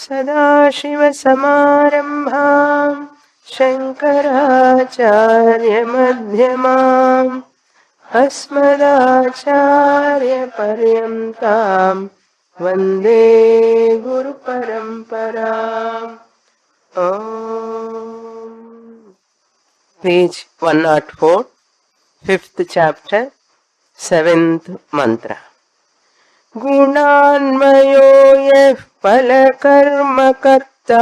सदाशिवसमारम्भाम् शङ्कराचार्यमध्यमाम् अस्मदाचार्यपर्यन्ताम् वन्दे गुरुपरम्पराम्. Page 104, 5th chapter, 7th mantra. गुणान्मयो यः फलकर्मकर्ता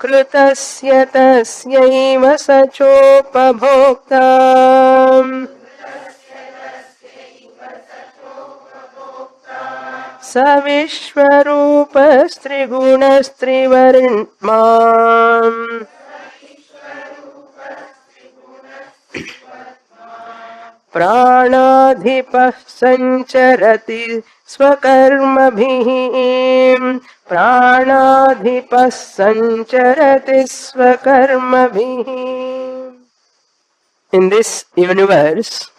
कृतस्य तस्यैव स चोपभोक्ता स विश्वरूपस्त्रिगुणस्त्रिवर्मा प्राणाधिपः संचरति स्वकर्मभिः प्राणाधिपः संचरति स्वकर्मभिः. In this universe,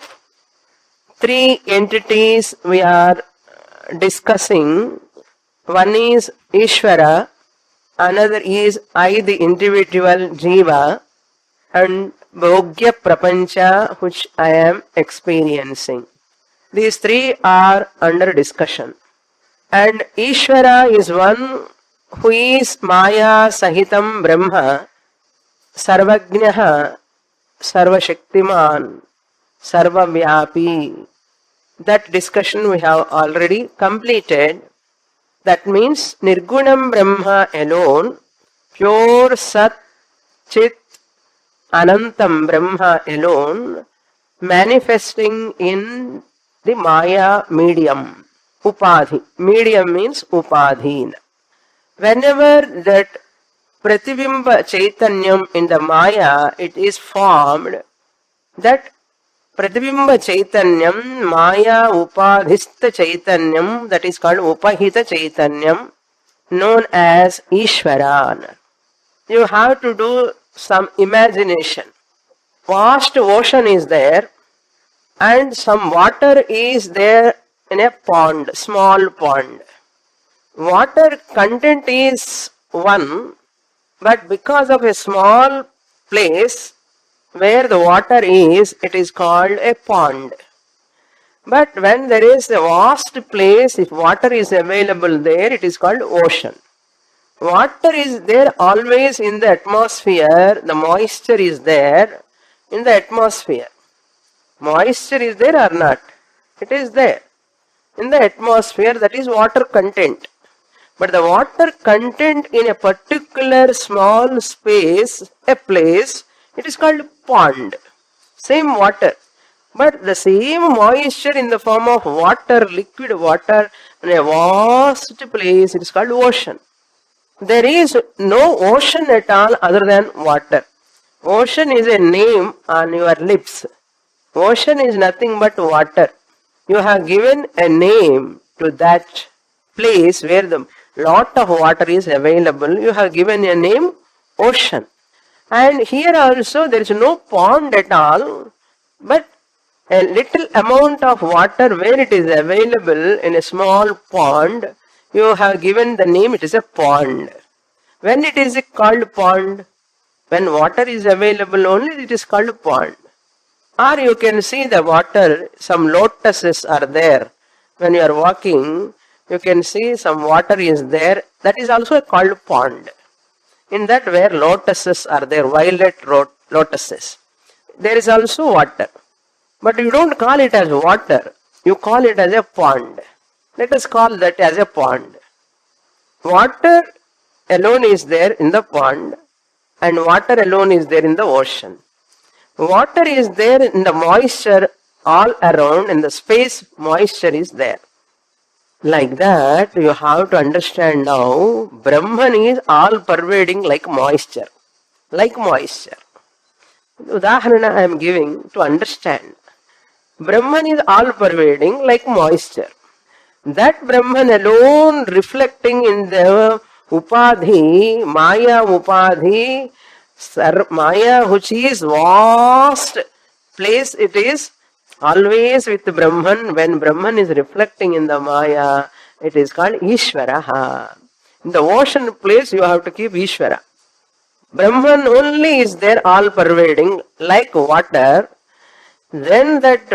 three entities we are discussing. One is Ishvara, another is I, the individual Jiva, and Bhogya Prapancha, which I am experiencing. These three are under discussion. And Ishvara is one who is Maya Sahitam Brahma, Sarvajnaha, Sarvashaktiman, Sarvavyapi. That discussion we have already completed. That means Nirgunam Brahma alone, pure Sat Chit Anantam Brahma alone, manifesting in the Maya medium, Upadhi. Medium means Upadhin. Whenever that Pratibimba Chaitanyam in the Maya, it is formed, that Pratibimba Chaitanyam, Maya Upadhista Chaitanyam, that is called Upahita Chaitanyam, known as Ishvaran. You have to do some imagination. Vast ocean is there and some water is there in a pond, small pond. Water content is one, but because of a small place where the water is, it is called a pond. But when there is a vast place, if water is available there, it is called ocean. Water is there always in the atmosphere, the moisture is there in the atmosphere. Moisture is there or not? It is there. In the atmosphere, that is water content. But the water content in a particular small space, a place, it is called pond. Same water. But the same moisture in the form of water, liquid water, in a vast place, it is called ocean. There is no ocean at all other than water. Ocean is a name on your lips. Ocean is nothing but water. You have given a name to that place where the lot of water is available. You have given a name ocean. And here also there is no pond at all, but a little amount of water where it is available in a small pond. You have given the name, it is a pond. When it is called pond? When water is available only, it is called pond. Or you can see the water, some lotuses are there. When you are walking, you can see some water is there. That is also called pond. In that where lotuses are there, violet lotuses. There is also water. But you don't call it as water. You call it as a pond. Let us call that as a pond. Water alone is there in the pond and water alone is there in the ocean. Water is there in the moisture all around, in the space moisture is there. Like that, you have to understand now, Brahman is all pervading like moisture. Like moisture. Udaharana I am giving to understand. Brahman is all pervading like moisture. That Brahman alone reflecting in the Upadhi, Maya Upadhi, Maya which is vast place, it is Always with Brahman, when Brahman is reflecting in the Maya, it is called Ishvara. In the ocean place, you have to keep Ishvara. Brahman only is there, all pervading, like water. Then that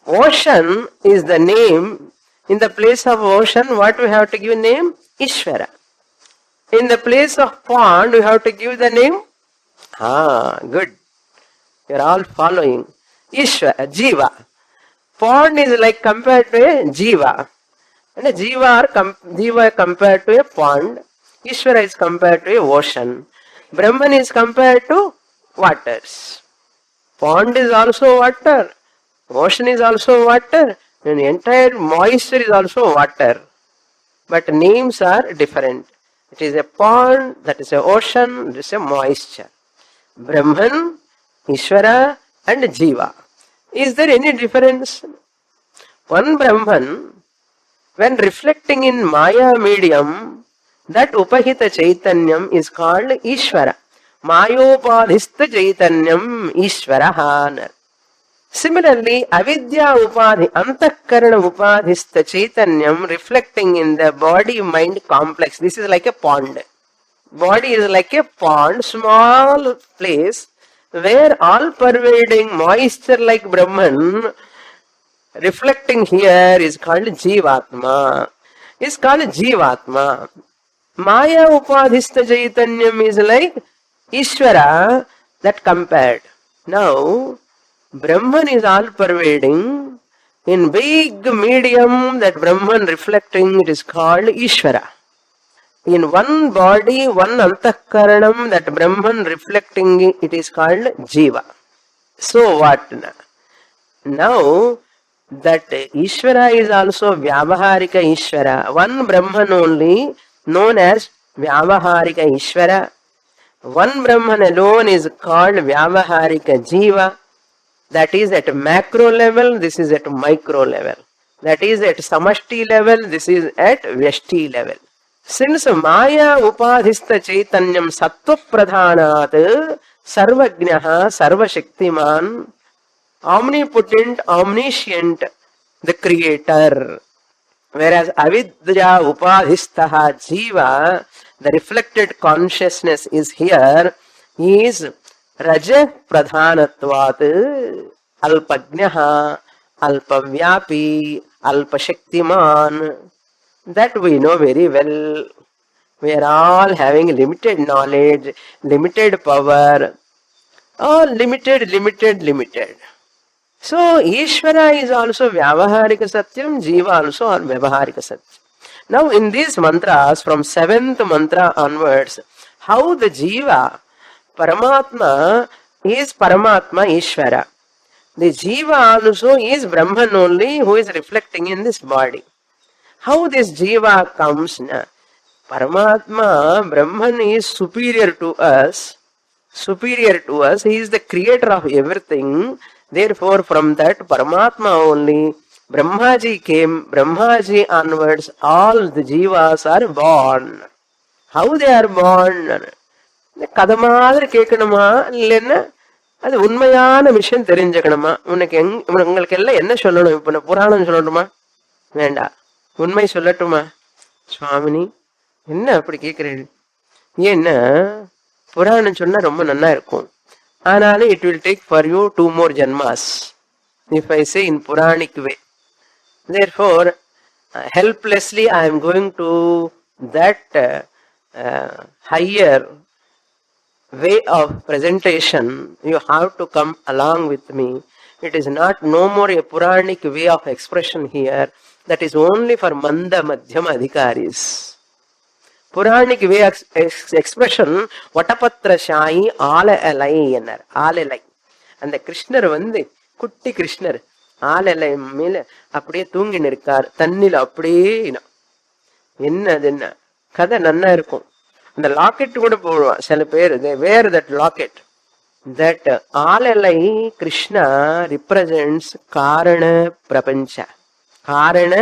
ocean is the name. In the place of ocean, what we have to give name? Ishvara. In the place of pond, we have to give the name? Good. You are all following. Ishvara, Jiva. Pond is like compared to a Jiva. And a Jiva compared to a pond. Ishvara is compared to a ocean. Brahman is compared to waters. Pond is also water. Ocean is also water. And the entire moisture is also water. But names are different. It is a pond, that is a ocean, it is a moisture. Brahman, Ishvara and Jiva. Is there any difference? One Brahman, when reflecting in Maya medium, that Upahita Chaitanyam is called Ishvara. Mayopadhista Chaitanyam Ishvara. Similarly, Avidya Upadhi, Antakarana Upadhista Chaitanyam reflecting in the body-mind complex. This is like a pond. Body is like a pond, small place where all pervading moisture like Brahman reflecting here is called Jivatma. Is called Jivatma. Maya Upadhista Chaitanyam is like Ishvara, that compared. Now, Brahman is all pervading. In big medium, that Brahman reflecting, it is called Ishvara. In one body, one antakaranam, that Brahman reflecting, it is called Jiva. So what? Now, that Ishvara is also Vyavaharika Ishvara. One Brahman only, known as Vyavaharika Ishvara. One Brahman alone is called Vyavaharika Jiva. That is at macro level, this is at micro level. That is at samashti level, this is at vyashti level. Since Maya Upadhista Chaitanyam Sattva Pradhanat Sarvagnaha Sarvashaktiman, omnipotent, omniscient, the creator. Whereas Avidya Upadhistaha Jiva, the reflected consciousness is here, is Raja Pradhanatvat Alpagnaha Alpavyapi Alpashaktiman. That we know very well. We are all having limited knowledge, limited power, all limited. So, Ishvara is also Vyavaharika Satyam, Jiva also are Vyavaharika Satyam. Now, in these mantras, from 7th mantra onwards, how the Jiva, Paramatma, is Paramatma Ishvara. The Jiva also is Brahman only, who is reflecting in this body. How this Jiva comes? Paramatma, Brahman is superior to us. He is the creator of everything. Therefore, from that Paramatma only, Brahmaji came. Brahmaji onwards, all the Jivas are born. How they are born? கதை மாதிரி கேட்கணுமா இல்லைன்னா அது உண்மையான விஷயம் தெரிஞ்சுக்கணுமா? உங்களுக்கு எல்லாம் என்ன சொல்லணும்? இப்ப நான் புராணம் சொல்லணுமா? வேண்டாம். உண்மை சொல்லட்டுமா? சுவாமினி என்ன அப்படி கேட்கிறீர்கள்? ஏன்னா புராணம் சொன்னா ரொம்ப நல்லா இருக்கும். ஆனாலும் it will take for you 2 more janmas if I say in Puranic way. Therefore, helplessly I am going to that higher way of presentation. You have to come along with me. It is not no more a Puranic way of expression here. That is only for Manda Madhyama Adhikaris. Puranic way of expression, Vatapatra Shai Ala Alai ennar. Ala Alai. And the Krishna வந்து குட்டி கிருஷ்ணர் ஆலலை மேல அப்படியே தூங்கின்னு இருக்கார். தண்ணில அப்படியே என்னது என்ன கதை நன்னா இருக்கும். அந்த லாக்கெட் கூட போடுவான் சில பேர். வேர் தட் லாக்கெட். தட் ஆலலை கிருஷ்ணா ரிப்ரசன்ட்ஸ் காரண பிரபஞ்ச. காரண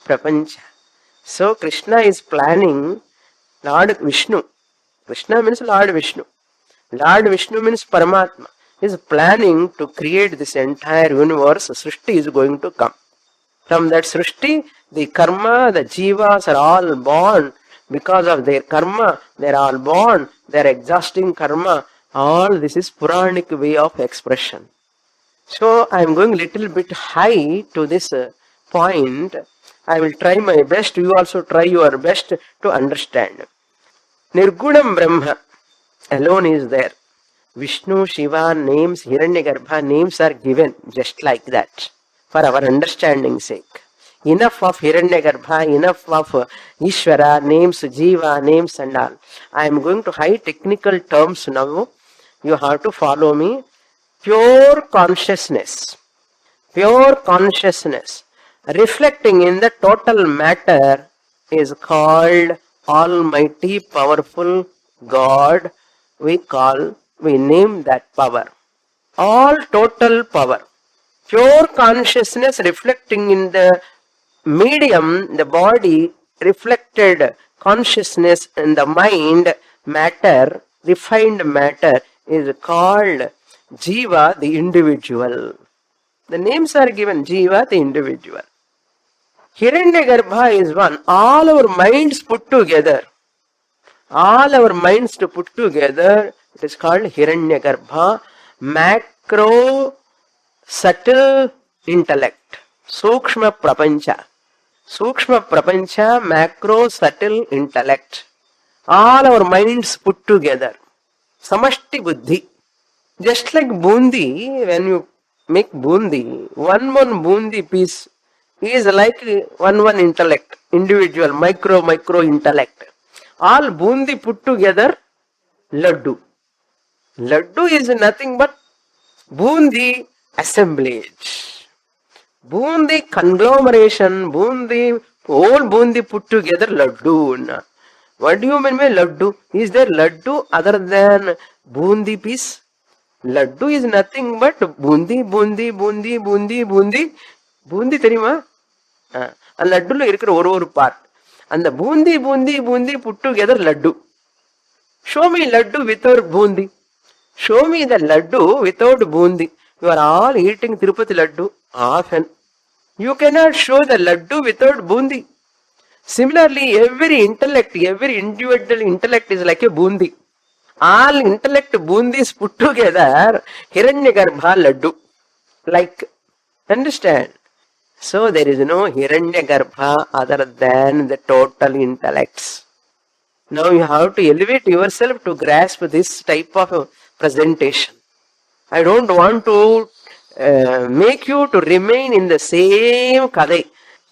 பிரபஞ்ச. So Krishna is planning Lord Vishnu. Krishna means Lord Vishnu. Lord Vishnu means Paramatma. is planning to create this entire universe. Srishti is going to come. From that Srishti, the karma, the jivas are all born. Because of their karma, they are all born. They are exhausting karma. All this is Puranic way of expression. So I am going little bit high to this point. I will try my best. You also try your best to understand. Nirgunam Brahma alone is there. Vishnu, Shiva names, Hiranyagarbha names are given just like that for our understanding sake. Enough of Hiranyagarbha, enough of Ishvara names, Jiva names and all. I am going to high technical terms now. You have to follow me. Pure consciousness reflecting in the total matter is called Almighty Powerful God. We name that power. All total power. Pure consciousness reflecting in the medium, the body, reflected consciousness in the mind, matter, refined matter is called Jiva, the individual. The names are given, Jiva, the individual. Hiranyagarbha is one. All our minds put together. It is called Hiranyagarbha, macro, subtle intellect. Sukshma Prapancha, macro, subtle intellect. All our minds put together. Samashti Buddhi. Just like bundi, when you make bundi, one bundi piece is like one intellect, individual, micro intellect. All bundi put together, laddu. Laddu is nothing but bundi assemblage. Bundi conglomeration, whole bundi put together, laddu. What do you mean by laddu? Is there laddu other than bundi piece? Laddu is nothing but bundi. Bundi தெரியுமா? அந்த லட்டுல இருக்கிற ஒரு part. அந்த bundi put together laddu. Show me laddu without bundi. Show me the laddu without bundi. You are all eating Tirupati laddu often. You cannot show the laddu without bundi. Similarly, every individual intellect is like a bundi. All intellect bundis put together, Hiranyagarbha laddu. Like, understand? So there is no Hiranyagarbha other than the total intellects. Now you have to elevate yourself to grasp this type of presentation. I don't want to make you to remain in the same kadai.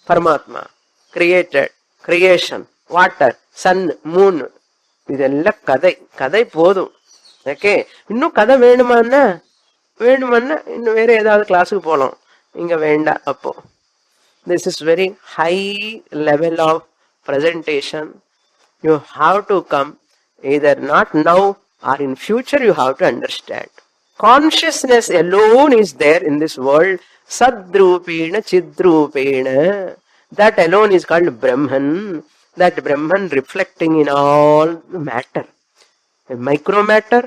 Paramatma, created, creation, water, sun, moon. இதெல்லாம் கதை போதும். Okay, இன்னும் கதை வேணுமான்னா இன்னும் வேற ஏதாவது கிளாஸுக்கு போகலாம். இங்க வேண்டாம். அப்போ this is very high level of presentation. You have to come either not now or in future. You have to understand. Consciousness alone is there in this world. Sadrupena Chidrupena. That alone is called Brahman. That Brahman reflecting in all matter. Micro matter,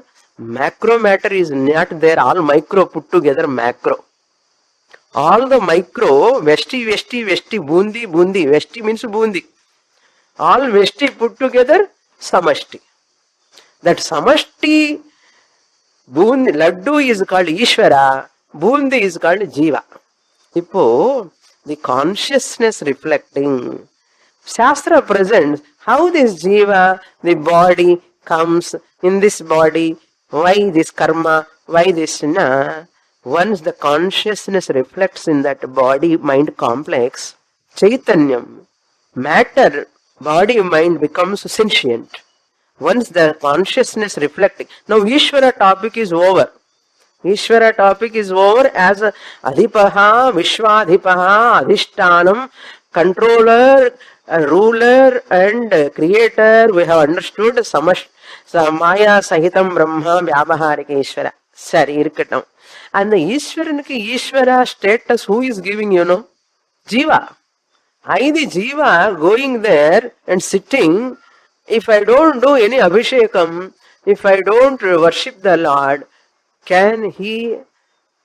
macro matter is not there. All micro put together macro. All the micro, vesti, bundi. Vesti means bundi. All vesti put together, samashti. That samashti, bundi, laddu is called Ishvara, bundi is called Jiva. Ipo, the consciousness reflecting. Shastra presents how this Jiva, the body, comes in this body, why this karma, why this na. Once the consciousness reflects in that body mind complex, Chaitanyam, matter, body mind becomes sentient. Once the consciousness reflecting. Now Ishvara topic is over. Ishvara topic is over as Adhipaha, Vishwadhipaha, Adhishtanam, controller, ruler and creator. We have understood Maya Sahitam Brahma Vyavaharika Ishvara. Sari irukattam. And the Ishvara status, who is giving, Jiva. I, the Jiva, going there and sitting, if I don't do any Abhishekam, if I don't worship the Lord, can he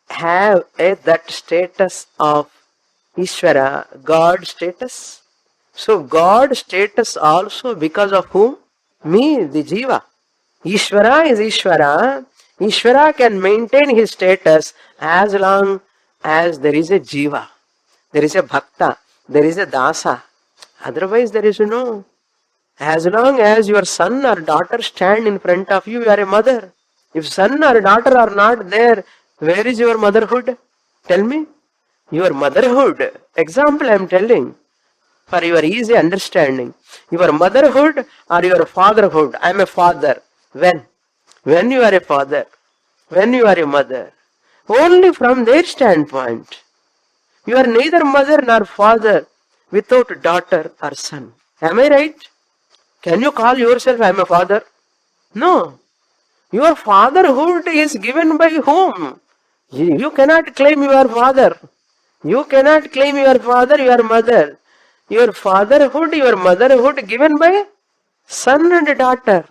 have that status of Ishvara, God status? So God status also because of whom? Me, the Jiva. Ishvara is Ishvara. Ishvara can maintain his status as long as there is a Jiva, there is a Bhakta, there is a Dasa. Otherwise there is no. As long as your son or daughter stand in front of you, you are a mother. If son or daughter are not there, where is your motherhood? Tell me. Your motherhood. Example I am telling for your easy understanding. Your motherhood or your fatherhood. I am a father. When? When you are a father. When you are a mother. Only from their standpoint. You are neither mother nor father without daughter or son. Am I right? Can you call yourself, I am a father? No. Your fatherhood is given by whom? You cannot claim you are father. You cannot claim you are father, you are mother. Your fatherhood, your motherhood given by son and daughter.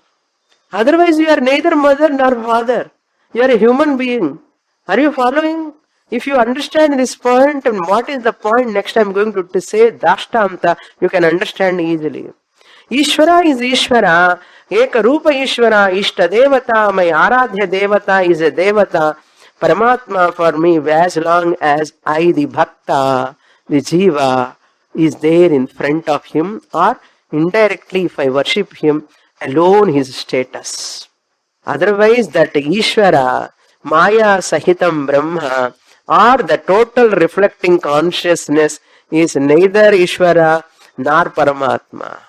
Otherwise you are neither mother nor father. You are a human being. Are you following? If you understand this point, and what is the point next I am going to say, Dashtamta, you can understand easily. Ishvara is Ishvara, Eka Rupa Ishvara, Ishta Devata, my Aradhya Devata is a Devata, Paramatma for me, as long as I, the Bhakta, the Jiva, is there in front of him, or indirectly if I worship him, alone his status. Otherwise that Ishvara, Maya Sahitam Brahma, or the total reflecting consciousness is neither Ishvara nor Paramatma.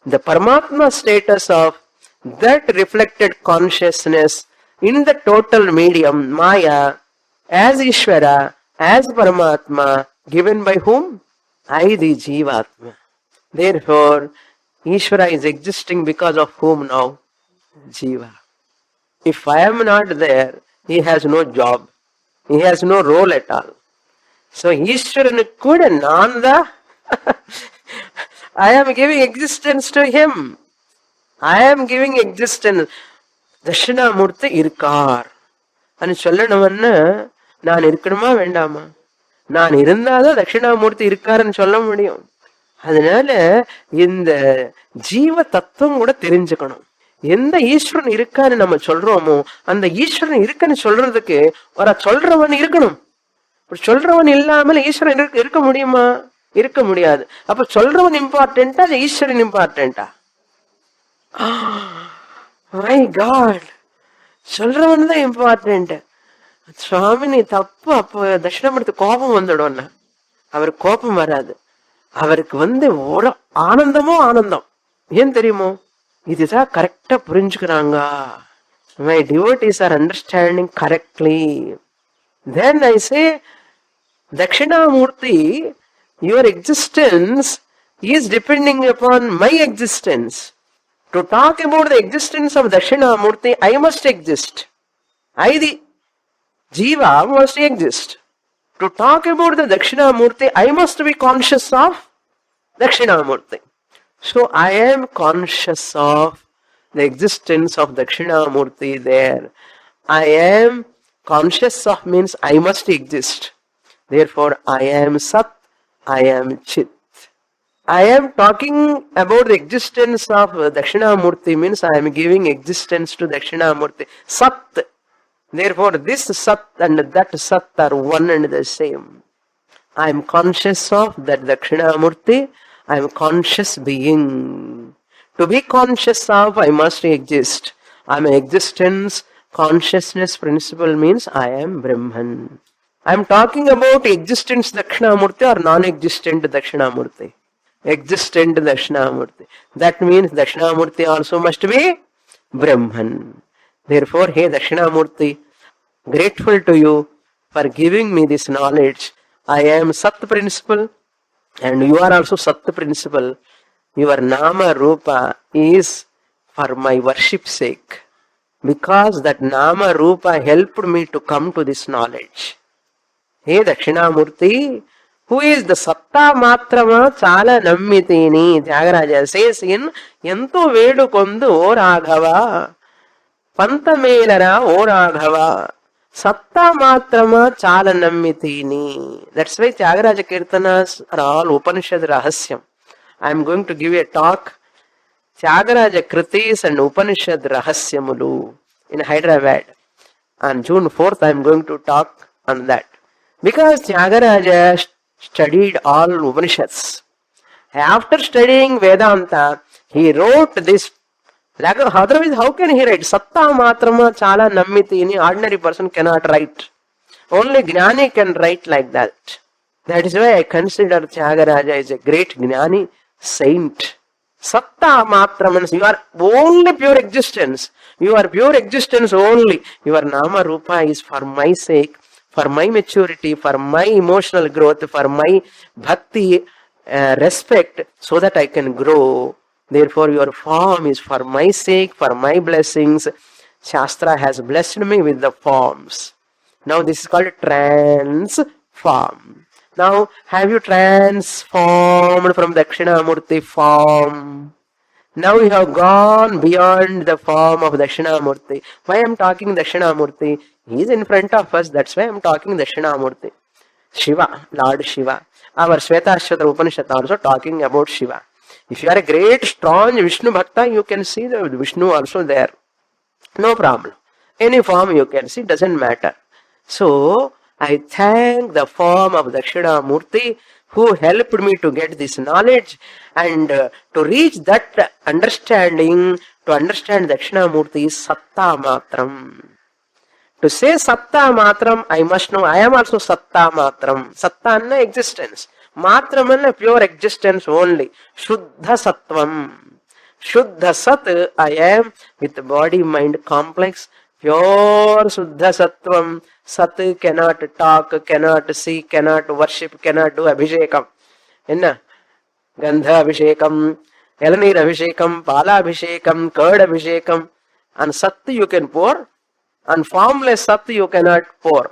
The Paramatma status of that reflected consciousness in the total medium, Maya, as Ishvara, as Paramatma, given by whom? I, the Jivatma. Therefore, Ishvara is existing because of whom now? Jiva. If I am not there, he has no job. He has no role at all. So Ishvaran kuda nanda. I am giving existence to him. I am giving existence. Dakshinamurti irkar. And சொல்லணும்னு நான் இருக்கணுமா வேண்டாமா? நான் இருந்தாதான் தட்சிணாமூர்த்தி இருக்காருன்னு சொல்ல முடியும். அதனால இந்த ஜீவ தத்துவம் கூட தெரிஞ்சுக்கணும். எந்த ஈஸ்வரன் இருக்கான்னு நம்ம சொல்றோமோ அந்த ஈஸ்வரன் இருக்குன்னு சொல்றதுக்கு ஒரு சொல்றவன் இருக்கணும். சொல்றவன் இல்லாமல் ஈஸ்வரன் இருக்க முடியுமா? இருக்க முடியாது. அப்ப சொல்றவன் இம்பார்ட்டன்டா அது ஈஸ்வரன் இம்பார்ட்டன்டா? மை காட், சொல்றவன் தான் இம்பார்ட்டன்ட். சுவாமி நீ தப்பு. அப்ப தட்சிணாமூர்த்தி கோபம் வந்துடும். அவருக்கு கோபம் வராது. அவருக்கு ஒரு ஆனந்தமோ ஆனந்தம். ஏன் தெரியுமோ? இதுதான் கரெக்டா புரிஞ்சுக்கிறாங்க. My devotees are understanding correctly. Then I say, Dakshinamurti, your existence is depending upon my existence. To talk about the existence of Dakshinamurti, I must exist. I, the Jiva, must exist. To talk about the Dakshinamurti, I must be conscious of Dakshinamurti. So I am conscious of the existence of Dakshinamurti there. I am conscious of means I must exist. Therefore I am Sat, I am Chit. I am talking about the existence of Dakshinamurti means I am giving existence to Dakshinamurti. Sat. Therefore this Sat and that Sat are one and the same. I am conscious of that Dakshinamurti. I am conscious being. To be conscious of, I must exist. I am existence, consciousness principle means I am Brahman. I am talking about existence Dakshinamurti or non-existent Dakshinamurti. Existent Dakshinamurti. That means Dakshinamurti also must be Brahman. Therefore, hey Dakshinamurti, grateful to you for giving me this knowledge. I am Sat principle and you are also Sat principle. Your Nama Rupa is for my worship's sake. Because that Nama Rupa helped me to come to this knowledge. Hey Dakshinamurti, who is the Satta Matrama Chala Nammitini, Tyagaraja says in Ento Vedu Kondu O Raghava, Pantamelara O Raghava. Satta matrama chala nammitini. That's why Tyagaraja Kirtanas are all Upanishad Rahasyam. I am going to give you a talk, Tyagaraja Kritis and Upanishad Rahasyamulu in Hyderabad. On June 4th, I am going to talk on that. Because Tyagaraja studied all Upanishads. After studying Vedanta, he wrote this. Otherwise, how can he write? Satta matrama chala nammiti. Any ordinary person cannot write. Only Gnani can write like that. That is why I consider Tyagaraja is a great Gnani saint. Satta matra means you are only pure existence. You are pure existence only. Your Nama Rupa is for my sake, for my maturity, for my emotional growth, for my bhakti, respect, so that I can grow. Therefore, your form is for my sake, for my blessings. Shastra has blessed me with the forms. Now, this is called transform. Now, have you transformed from Dakshinamurti form? Now you have gone beyond the form of Dakshinamurti. Why I am talking Dakshinamurti? He is in front of us. That's why I am talking Dakshinamurti. Shiva, Lord Shiva. Our Shvetashvatra Upanishad also talking about Shiva. If you are a great, strong Vishnu Bhakta, you can see the Vishnu also there. No problem. Any form you can see, doesn't matter. So, I thank the form of Dakshinamurti who helped me to get this knowledge and to reach that understanding, to understand Dakshinamurti is Satta Matram. To say Satta Matram, I must know I am also Satta Matram. Satta anna existence. Matram anna pure existence only. Shuddha Sattvam. Shuddha Sat, I am with body mind complex. Pure Shuddha Sattvam. Sat cannot talk, cannot see, cannot worship, cannot do Abhishekam. Enna? Gandha Abhishekam, Elanir Abhishekam, Pala Abhishekam, Curd Abhishekam. And Sat you can pour. And formless Sat you cannot pour.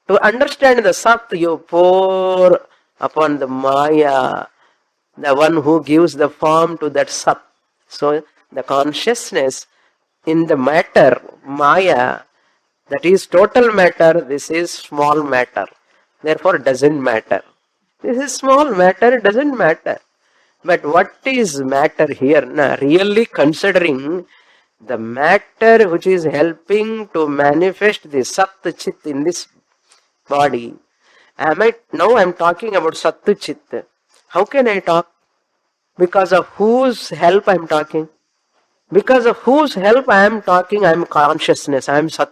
To understand the Sat, you pour upon the Maya, the one who gives the form to that Sat. So, the consciousness in the matter, Maya, that is total matter, this is small matter. Therefore, doesn't matter. This is small matter, doesn't matter. But what is matter here? Now, really considering the matter which is helping to manifest the Sat Chit in this body. Now I am talking about Sat Chit. How can I talk? Because of whose help I am talking? Because of whose help I am talking, I am consciousness, I am Sat.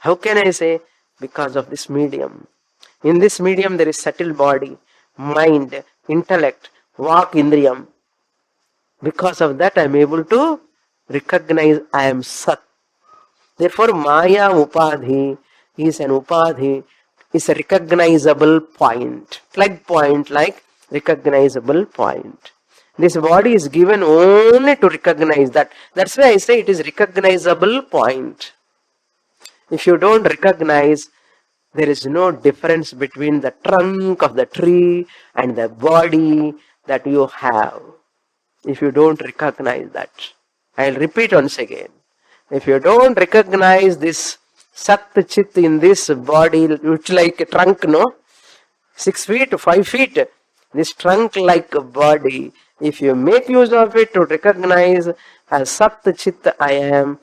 How can I say? Because of this medium. In this medium there is subtle body, mind, intellect, vak, indriyam. Because of that I am able to recognize I am Sat. Therefore Maya Upadhi is an Upadhi, is a recognizable point. Plug point like recognizable point. This body is given only to recognize that. That's why I say it is recognizable point. If you don't recognize, there is no difference between the trunk of the tree and the body that you have. If you don't recognize that. I'll repeat once again. If you don't recognize this Sat Chit in this body, which like a trunk, no? 6 feet, 5 feet, this trunk-like body, if you make use of it to recognize as Sat Chit I am,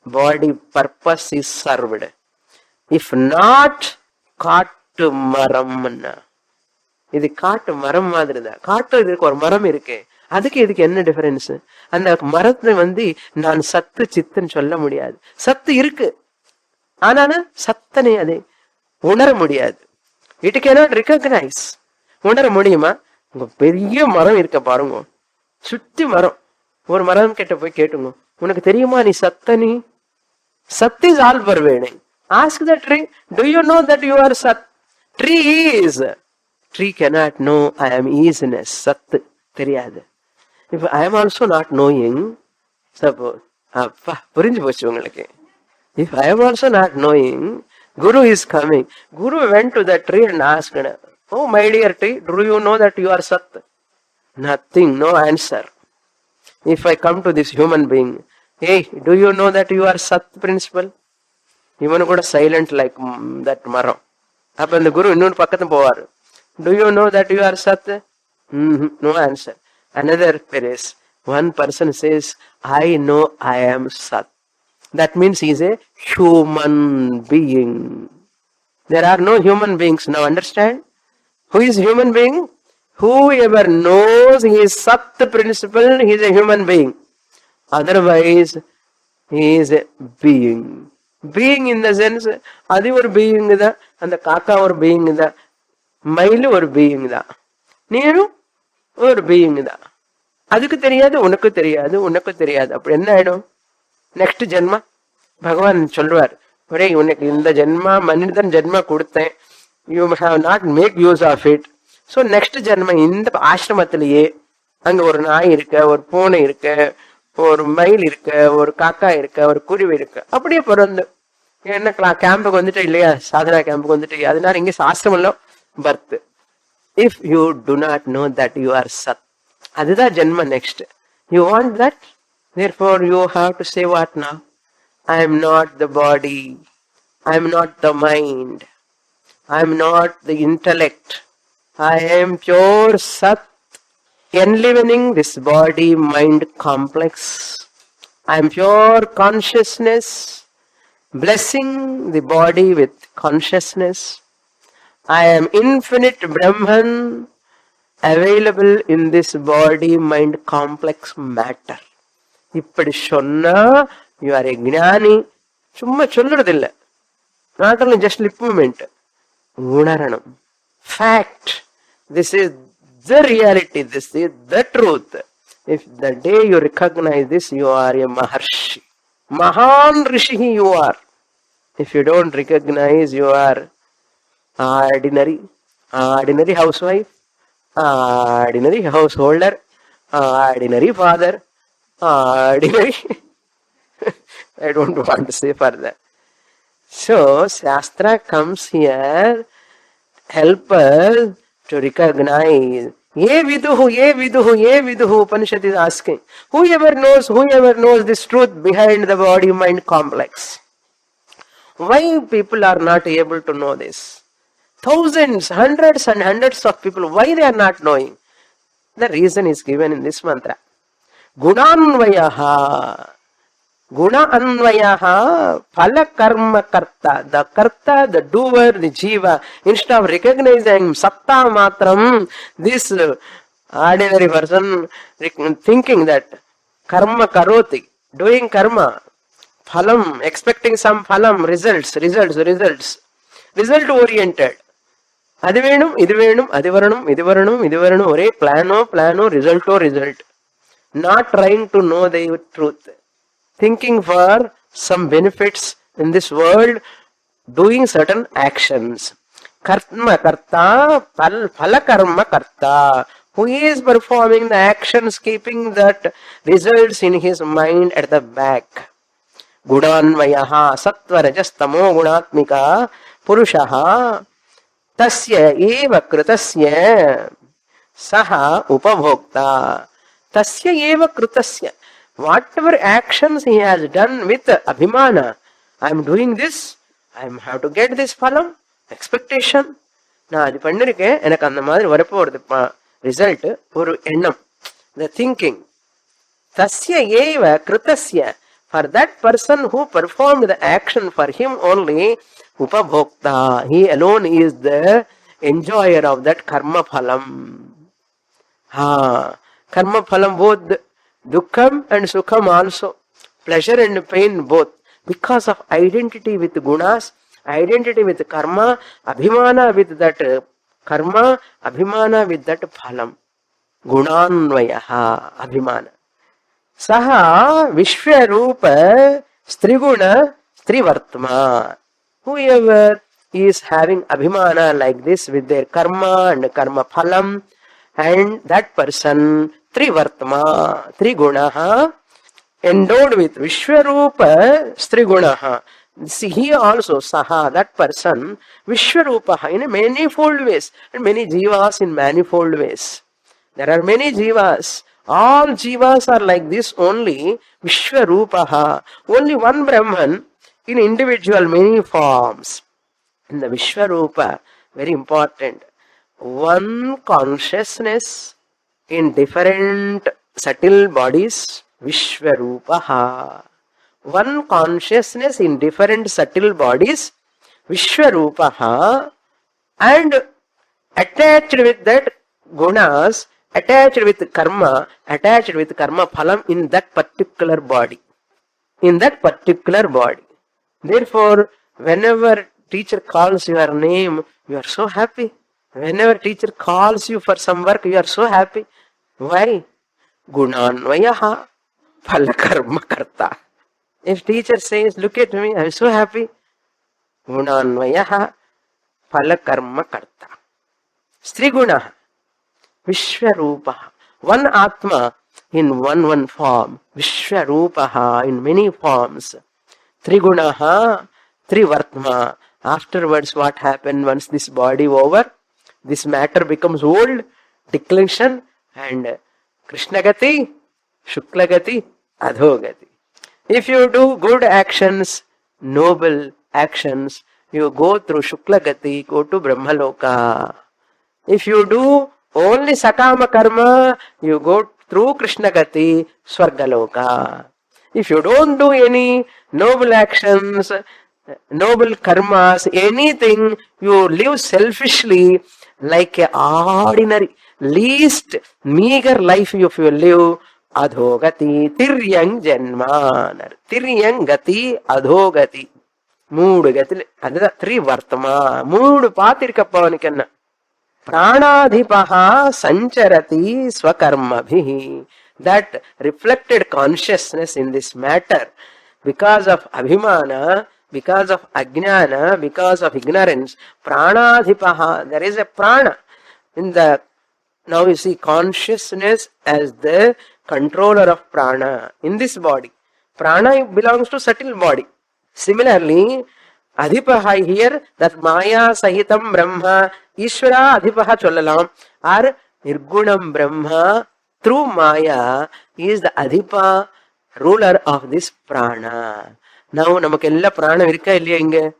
body purpose is served. If not, காட்டு மரம்னா இது காட்டு மரம் மாதிரி தான். காட்டு இருக்கு, ஒரு மரம் இருக்கு, அதுக்கு இதுக்கு என்ன டிஃபரன்ஸ்? அந்த மரத்தை நான் சத்து சித்துன்னு சொல்ல முடியாது. சத்து இருக்கு, ஆனாலும் சத்தனை அதை உணர முடியாது. It cannot recognise. உணர முடியுமா? உங்க பெரிய மரம் இருக்க பாருங்க, சுத்தி மரம். ஒரு மரம் கிட்ட போய் கேட்டுங்க, உனக்கு தெரியுமா நீ சத்தனி? Sat is all pervading. Ask the tree, do you know that you are Sat? Tree is. Tree cannot know I am isness. Sat தெரியாது. If I am also not knowing, suppose, புரிஞ்சு போச்சு உங்களுக்கு. If I am also not knowing, Guru is coming. Guru went to the tree and asked, oh my dear tree, do you know that you are Sat? Nothing, no answer. If I come to this human being, hey, do you know that you are Sat principle? இவனு கூட silent like that மரம். அப்ப இந்த குரு இன்னொன்று பக்கத்து போவார். Do you know that you are Sat? No answer. Another place, one person says, I know I am Sat. That means he is a human being. There are no human beings. Now understand? Who is human being? Whoever knows he is Sat principle, he is a human being. Otherwise, he is a being. Being in the sense, adi or being da, and the kaka or being da, மயில் ஒரு being தான், நீரும் ஒரு being தான். அதுக்கு தெரியாது, உனக்கு தெரியாது, உனக்கு தெரியாது. அப்படி என்ன ஆயிடும்? நெக்ஸ்ட் ஜென்மா பகவான் சொல்லுவார், ஒரே உனக்கு இந்த ஜென்மா மனிதன் ஜென்மா கொடுத்தேன், you have not make use of it. So next ஜென்மா இந்த ஆசிரமத்திலேயே அங்க ஒரு நாய் இருக்க, ஒரு பூனை இருக்க, ஒரு மயில் இருக்க, ஒரு காக்கா இருக்க, ஒரு குருவி இருக்க, அப்படியே பிறந்து என்ன கேம்புக்கு வந்துட்டு இல்லையா, சாதனா கேம்புக்கு வந்துட்டு, அதனால இங்கே ஆசிரமம்ல birth. If you do not know that you are Sat, adida janma next. You want that? Therefore you have to say what now? I am not the body. I am not the mind. I am not the intellect. I am pure Sat, enlivening this body mind complex. I am pure consciousness, blessing the body with consciousness. I am infinite Brahman, available in this body mind complex matter. இப்படி சொன்னா you are a ஞானி. சும்மா சொல்றது இல்ல, not only just lip movement, உணரணும். Fact. This is the reality. This is the truth. If the day you recognize this, you are a Maharshi. Mahan Rishi you are. If you don't recognize, you are ordinary housewife, ordinary householder, ordinary father, ordinary I don't want to say further. So Shastra comes here, help us to recognize. Ye viduhu Upanishad is asking, whoever knows this truth behind the body mind complex. Why people are not able to know this? Thousands, hundreds and hundreds of people, why they are not knowing? The reason is given in this mantra. Gunanvayaha. Guna anvayaha phala karma karta. The karta, the doer, the jiva, instead of recognizing satta matram, this ordinary person thinking that karma karoti, doing karma, phalam, expecting some phalam, results, result oriented. அது வேணும், இது வேணும், அது வரணும், இது வரணும், இது வரணும், ஒரே பிளானோ, ரிசல்ட்டோ result. Not trying to know the truth. Thinking for some benefits in this world, doing certain actions. Karma karta, phala karma karta. Who is performing the actions, keeping that results in his mind at the back. Gudanvayaha sattva rajas tamo gunatmika purushaha tasya eva kritasya saha upabhokta. Tasya eva kritasya. Whatever actions he has done with abhimana, I am doing this, I have to get this phalam, expectation. நான் அது பண்ணிருக்கேன், எனக்கு அந்த மாதிரி வரப்போ வருது result, ஒரு எண்ணம், the thinking. Tasya eva kritasya. For that person who performed the action, for him only, upabhokta, he alone is the enjoyer of that karma phalam. Karma phalam both dukkham and sukham also, pleasure and pain both, because of identity with gunas, identity with karma, abhimana with that karma, abhimana with that phalam. Gunanvayaha, abhimana. Saha Vishwarupa Striguna Strivartma. Whoever is having abhimana like this with their karma and karma phalam, and that person Trivartma, Trigunaha, endowed with Vishwarupa Strigunaha. See, he also, Saha, that person, Vishwarupaha, in a manifold ways, and many jivas in manifold ways. There are many jivas. All jivas are like this only. Vishwarupaha. Only one Brahman in individual many forms. In the Vishwarupa, very important, one consciousness in different subtle bodies, Vishwarupaha. One consciousness in different subtle bodies, Vishwarupaha, and attached with that gunas, attached with karma phalam in that particular body. In that particular body. Therefore, whenever teacher calls your name, you are so happy. Whenever teacher calls you for some work, you are so happy. Why? Gunanvayaha phalakarma karta. If teacher says, look at me, I am so happy. Gunanvayaha phalakarma karta. Striguna Vishwarupaha. One Atma in one form. Vishwarupaha in many forms. Trigunaha, Trivartma. Afterwards, what happened once this body over? This matter becomes old, declension, and Krishnagati, Shuklagati, Adhogati. If you do good actions, noble actions, you go through Shuklagati, go to Brahmaloka. If you do only Sakama Karma, you go through Krishnagati, Swargaloka. If you don't do any noble actions, noble karmas, anything, you live selfishly like a ordinary, least meager life if you live, adhogati, tiryang janmanar, tiryang gati, adhogati. Moodu gati, adha trivartama, moodu patirkappanikana. Pranadhipaha sancharati swakarmabhihi. That reflected consciousness in this matter, because of abhimana, because of ajnana, because of ignorance, pranadhipaha, there is a prana in the, now you see consciousness as the controller of prana in this body. Prana belongs to subtle body. Similarly, adhipaha here, that maya sahitam brahma, Ishvara adhipaha chollalam, or nirgunam brahma, through maya is the adhipa, ruler of this prana. Now, namakella prana irka illiya inge.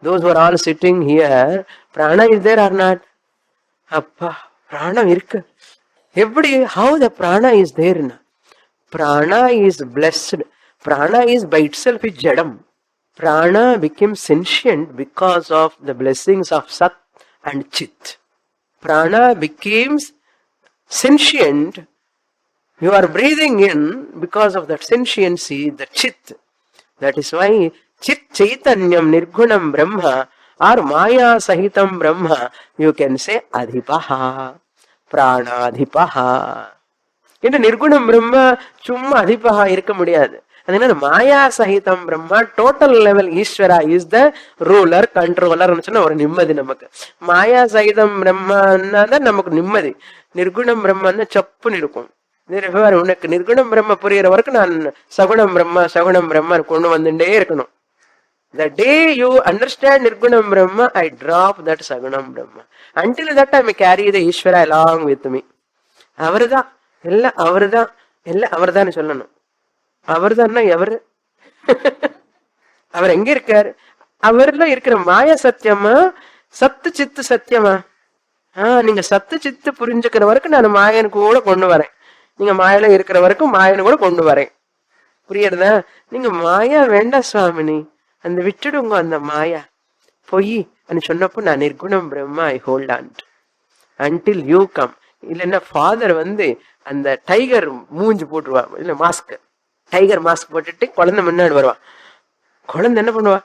Those who are all sitting here, prana is there or not? Appa, prana irka. Everybody, how the prana is there na? Prana is blessed. Prana is by itself is jadam. Prana became sentient because of the blessings of Sat and Chit. Prana becomes sentient. You are breathing in because of that sentiency, the Chit. That is why Chit Chaitanyam Nirgunam Brahma or Maya Sahitam Brahma, you can say Adhipaha, Pranadhipaha. In Nirgunam Brahma, Chumma Adhipaha irka mudiyadu. And then Maya Sahitam Brahma, total level Ishvara is the ruler, controller. Maya Sahitam Brahma namak nimmadi. Nirgunam Brahma na chappu nirukum. Therefore, உனக்கு நிர்குணம் பிரம்ம புரிகிற வரைக்கும் நான் சகுணம் பிரம்ம கொண்டு வந்துட்டே இருக்கணும். The day you understand Nirgunam Brahma, I drop that Sagunam Brahma. Until that time, I carry the Ishvara along with me. அவர்தான் எல்லாம் அவர்தான் சொல்லணும். அவர்தான்னா எவரு? அவர் எங்க இருக்காரு? அவர்ல இருக்கிற மாயா சத்தியமா, சத்து சித்து சத்தியமா? நீங்க சத்து சித்து புரிஞ்சுக்கிற வரைக்கும் நான் மாயனுக்கு கூட கொண்டு வரேன். நீங்க மாயில இருக்கிற வரைக்கும் மாயனை கூட கொண்டு வரேன். புரியுறதா? நீங்க மாயா வேண்டாம் சுவாமினி, அந்த விட்டுடுங்க அந்த மாயா பொய் சொன்னப்போ நான் நிர்குணம் Brahma I hold on until you come. இல்லைன்னா ஃபாதர் அந்த டைகர் மூஞ்சி போட்டுருவான், இல்ல மாஸ்க், டைகர் மாஸ்க் போட்டுட்டு குழந்தை முன்னாடி வருவான். குழந்தை என்ன பண்ணுவா?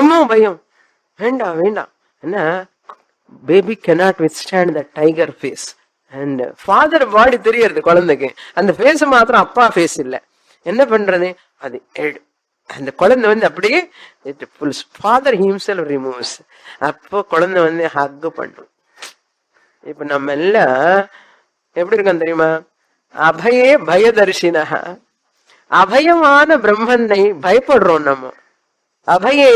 அம்மா பயம், வேண்டாம் வேண்டாம். ஏன்னா baby cannot withstand the tiger face. And father body தெரியறது குழந்தைக்கு, அந்த ஃபேஸ் மாத்திரம் அப்பா ஃபேஸ் இல்ல. என்ன பண்றது? அது அந்த குழந்தை அப்படியே ஃபாதர் ஹிம்செல்ஃப் ரிமூவ்ஸ். அப்போ குழந்தை ஹக் பண்ணும். இப்ப நம்ம எல்லாம் எப்படி இருக்கோம் தெரியுமா? அபயே பயதர்ஷினா, அபயமான பிரம்மனை பயப்படுறோம் நம்ம. அபயே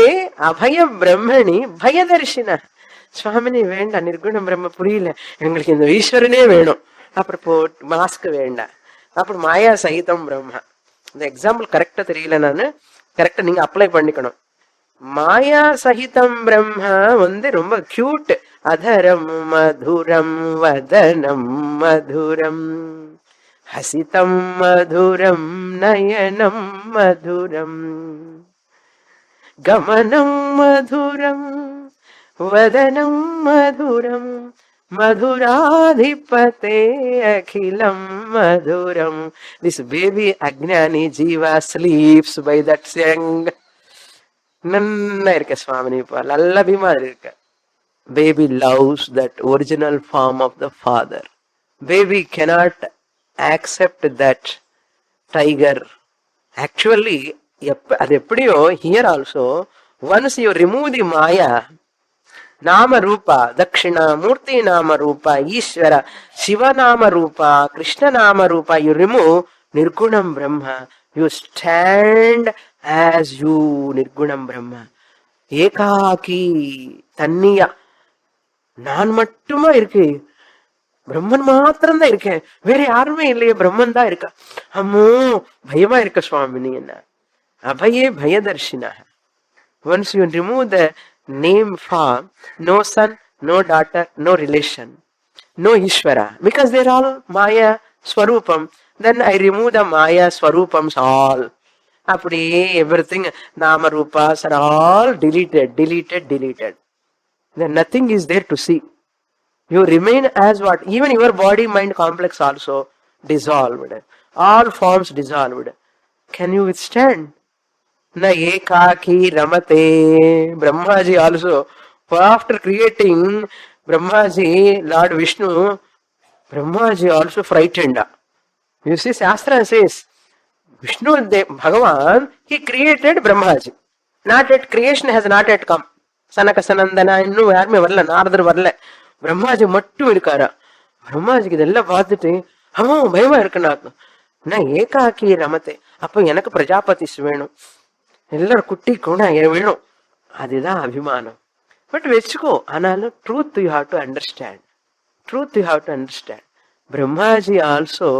அபய பிரம்மணி பயதர்ஷினா. சுவாமினி வேண்டாம், நிர்குணம் பிரம்ம புரியல, எங்களுக்கு இந்த ஈஸ்வரனே வேணும். அப்புறம் மாஸ்க் வேண்டாம், அப்புறம் மாயா சகிதம் பிரம்மா. இந்த எக்ஸாம்பிள் கரெக்டா தெரியல, நானு கரெக்டா நீங்க அப்ளை பண்ணிக்கணும். மாயா சகிதம் பிரம்மா ரொம்ப கியூட். அதரம் மதுரம் வதனம் மதுரம் ஹசிதம் மதுரம் நயனம் மதுரம் கமனம் மதுரம் வதனம் மதுரம் மதுராதிபதே அகிலம் மதுரம். This baby Ajnani Jiva sleeps by that song. நன்னா இருக்க சுவாமினி, இப்ப நல்ல மாதிரி இருக்க. Baby loves that original form of the father. Baby cannot accept that tiger. Actually, அது எப்படியோ here also, once you remove the Maya, Nama Rupa, Dakshina, Murti Nama Rupa, Ishvara, Shiva Nama Rupa, Krishna Nama Rupa, you remove Nirgunam Brahma. You stand as you, Nirgunam Brahma. Ekaki, Tanniya. நான் மட்டுமா இருக்கு, பிரம்மன் மாத்திரம் தான் இருக்கேன், வேற யாருமே இல்லையே, பிரம்மன் தான் இருக்கா. அம்மோ பயமா இருக்க சுவாமினி. என்ன அபயே பயதர்ஷினா. Once you remove the name form, no son, no daughter, no relation, no Ishvara, because they're all Maya Swarupam, then I remove the Maya Swarupams all. அப்படியே everything, Nama Rupas are all deleted. Then nothing is there to see. You remain as what? Even your body mind complex also dissolved. All forms dissolved. Can you withstand? Na ekaki ramate. Brahmaji also, after creating Brahmaji, Lord Vishnu, Brahmaji also frightened. You see, Shastra says, Vishnu, Bhagavan, he created Brahmaji. Not yet, creation has not yet come. Sanaka Sanandana, இன்னும் யாருமே வரல, நாரதர் வரல, பிரம்மாஜி மட்டும் இருக்காரா. பிரம்மாஜிக்கு இதெல்லாம் பார்த்துட்டு அவன் பயமா இருக்குனாக்கு. நான் ஏகாக்கி ரமத்தை, அப்ப எனக்கு பிரஜாபதி வேணும், எல்லாரும் குட்டி கூட வேணும், அதுதான் அபிமானம். பட் வச்சுக்கோ, ஆனாலும் truth you have to understand. Truth you have to understand. Brahmaji also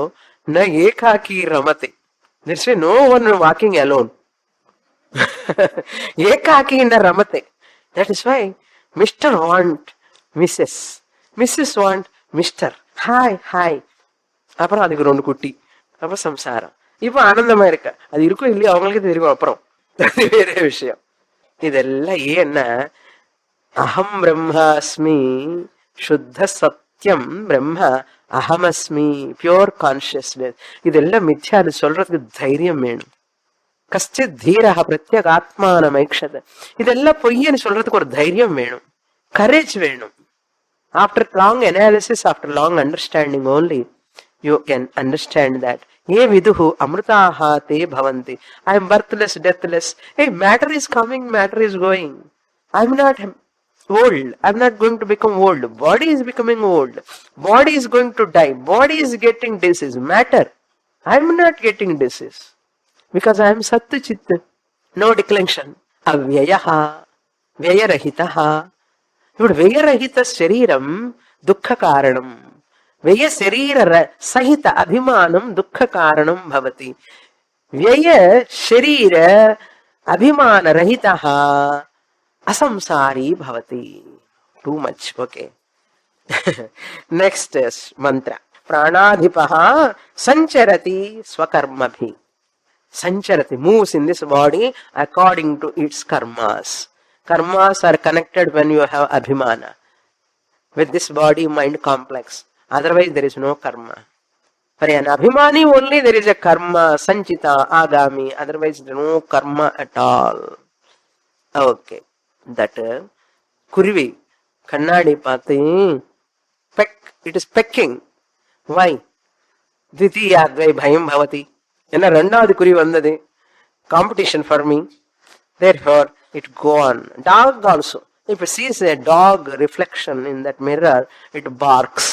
ந ஏகாக்கி ரமத்தை. There's no one walking alone. ஏகாக்கி ந ரமத்தை. That is why Mr. want Mrs. Mrs. want Mr. Hi. அப்புறம் அதுக்கு 2 குட்டி, அப்புறம் சம்சாரம். இப்ப ஆனந்தமா இருக்க. அது இருக்கும் இல்லையா அவங்களுக்கு தெரியும். அப்புறம் வேற விஷயம். இதெல்லாம் ஏன்னா அகம் பிரம்மாஸ்மி, சுத்த சத்தியம் பிரம்ம அகமஸ்மி, பியோர் கான்சியஸ்னஸ். இதெல்லாம் மித்யாது சொல்றதுக்கு தைரியம் வேணும். கஷ்டித் தீரஹ பிரத்யேக ஆத்மானம் ஐக்ஷத. இதெல்லாம் பொய்யன்னு சொல்றதுக்கு ஒரு தைரியம் வேணும், கரேஜ் வேணும். After long analysis, after long understanding only, you can understand that. Ye viduhu amrutaha te bhavanti. I am birthless, deathless. Hey, matter is coming, matter is going. I am not old. I am not going to become old. Body is becoming old. Body is going to die. Body is getting disease. Matter. I am not getting disease. Because I am Sattu Chitta. No declension. Avyayaha. Vyayarahitaha. ఇప్పుడు వ్యయరహిత శరీరం దుఃఖ కారణం. వ్యయ శరీర సహిత అభిమానం దుఃఖ కారణం భవతి. వ్యయ శరీర అభిమాన రహిత అసంసారీ భవతి. Too much. Okay, next mantra. ప్రాణాధిప సంచరతి స్వకర్మభి. సంచరతి, moves in this body according to its karmas. Karmas are connected when you have abhimana with this body mind complex. Otherwise there is no karma. For an abhimani only there is a karma, sanchita, agami. Otherwise there is no karma at all. Okay, that kurvi kannadi paati peck, it is pecking. Why? Dvitiyadvai bhayam bhavati. Enna rendavadu kurvi vandadi, competition for me. Therefore it go on. Dog also, if it sees a dog reflection in that mirror, it barks.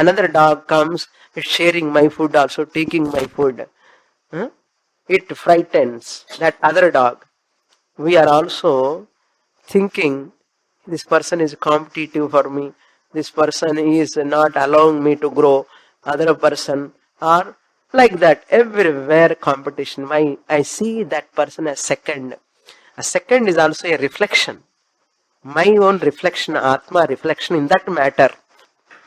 Another dog comes, it's sharing my food also, taking my food. It frightens that other dog. We are also thinking, this person is competitive for me, this person is not allowing me to grow, other person, or like that. Everywhere competition. Why? I see that person as second. A second is also a reflection. My own reflection, Atma reflection in that matter.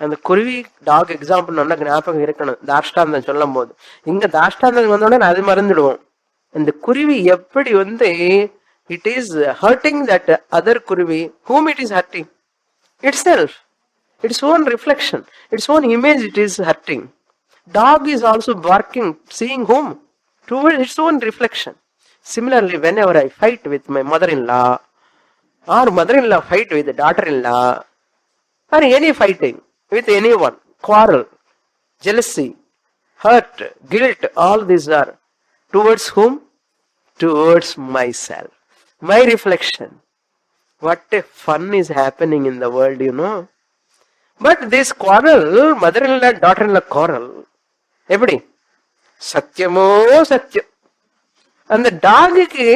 அந்த குருவி talk example நல்லா ஞாபகம் இருக்கணும் தாஷ்டாந்தம் சொல்லும் போது. இங்க தாஷ்டாந்தம் வந்தோடனே அது மறந்துடுவோம். இந்த குருவி எப்படி it is hurting that other குருவி, whom it is hurting? Itself. Its own reflection, its own image it is hurting. Dog is also barking, seeing whom? Towards its own reflection. Similarly, whenever I fight with my mother-in-law, or mother-in-law fight with the daughter-in-law, or any fighting with anyone, quarrel, jealousy, hurt, guilt, all these are towards whom? Towards myself. My reflection. What a fun is happening in the world, you know. But this quarrel, mother-in-law, daughter-in-law quarrel, எப்படி சத்தியமோ சத்தியம். அந்த டாகுக்கு